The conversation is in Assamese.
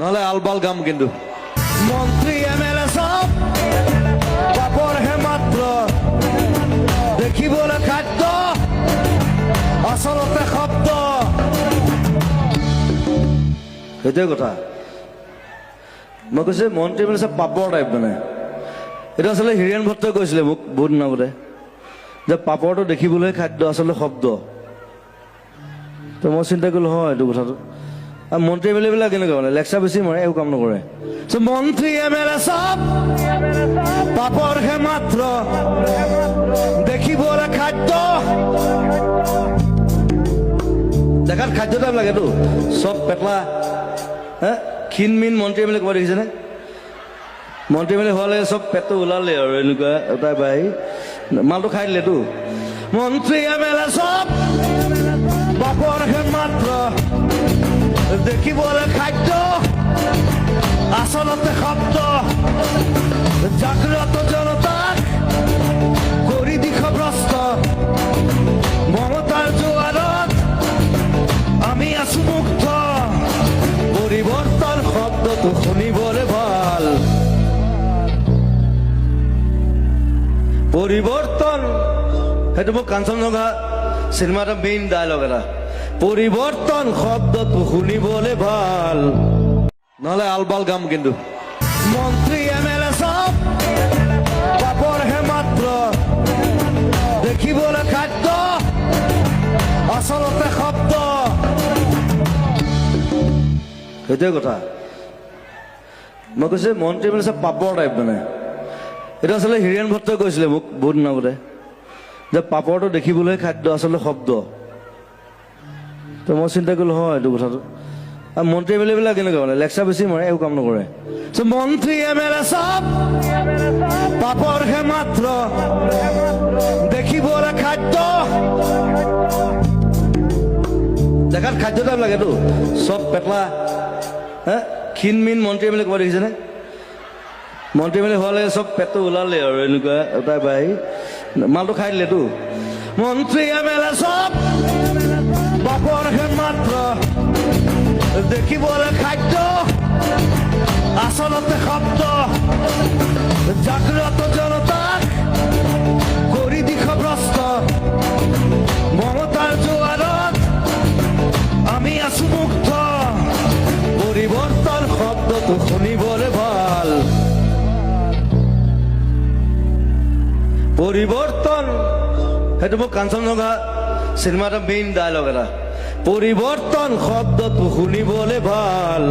নহলে আলবাল গাম কিন্তু মন্ত্ৰী এমএলএ সব পাপৰ হে মাত্ৰ দেখিবলে খাদ্য আসলতে শব্দ। সেইটোৱে কথা মই কৈছো মন্ত্ৰী মানে চব পাপৰ টাইপ মানে এইটো আচলতে হীৰেণ ভট্টই কৈছিলে মোক বহুত দিন আগতে যে পাপৰটো দেখিবলৈ খাদ্য আচলতে শব্দ। তো মই চিন্তা কৰিলো হয় এইটো কথাটো। আৰু মন্ত্ৰী এম এল এবিলাক কেনেকুৱা মানে লেকচাৰ বেছি মাৰে একো কাম নকৰে। মন্ত্রী এমএলএ সব পাপর হে মাত্র দেখিবলে খাদ্য দেখাত খাদ্য টাইপ লাগেতো চব পেটলা হে ক্ষীণ মিন মন্ত্ৰী এম এল এ ক'ব দেখিছেনে? মন্ত্ৰী এম এল এ হোৱালে চব পেটটো ওলালে আৰু এনেকুৱা এটা বাই মালটো খাই দিলেতো। মন্ত্ৰী এমএলএ সব পাপৰ হে মাত্ৰ দেখিবলে খাদ্য আসলতে শব্দ। জাগ্ৰত জনতাক কৰি দিশভ্ৰষ্ট মমতাৰ জোৱাৰত আমি আছো মুগ্ধ। পৰিৱৰ্তন শব্দটো শুনিবলে ভাল। পৰিৱৰ্তন সেইটো মোক কাঞ্চনজংঘা চিনেমা এটা মেইন ডায়লগ এটা পৰিৱৰ্তন শব্দটো শুনিবলে ভাল নহলে আলবাল গাম কিন্তু মন্ত্ৰী এমএলএ সব পাপৰ হে মাত্ৰ দেখিবলে খাদ্য আসলতে শব্দ। সেইটোৱে কথা মই কৈছো মন্ত্ৰী মানে চব পাপৰ টাইপ মানে এইটো আচলতে হীৰেণ ভট্টই কৈছিলে মোক বহুত দিন আগতে যে পাপৰটো দেখিবলৈ খাদ্য আচলতে শব্দ। তো মই চিন্তা কৰিলো হয় এইটো কথাটো। আৰু মন্ত্ৰী এম এল এবিলাক কেনেকুৱা মানে লেকচাৰ বেছি মাৰে একো কাম নকৰে। মন্ত্রী এমএলএ সব পাপর হে মাত্র দেখিবলে খাদ্য দেখাত খাদ্য টাইপ লাগেতো চব পেটলা হে ক্ষীণ মিন মন্ত্ৰী এম এল এ ক'ব দেখিছেনে? মন্ত্ৰী এম এল এ হোৱালে চব পেটটো ওলালে আৰু এনেকুৱা এটা বাই মালটো খাই দিলেতো। মন্ত্ৰী এমএলএ সব পাপৰ হে মাত্ৰ দেখিবলে খাদ্য আসলতে শব্দ। জাগ্ৰত জনতাক কৰি দিশভ্ৰষ্ট মমতাৰ জোৱাৰত আমি আছো মুগ্ধ। পৰিৱৰ্তন শব্দটো শুনিবলে ভাল। পৰিৱৰ্তন সেইটো মোক কাঞ্চনজংঘা চিনেমা এটা মেইন ডায়লগ এটা পৰিৱৰ্তন শব্দটো শুনিবলে ভাল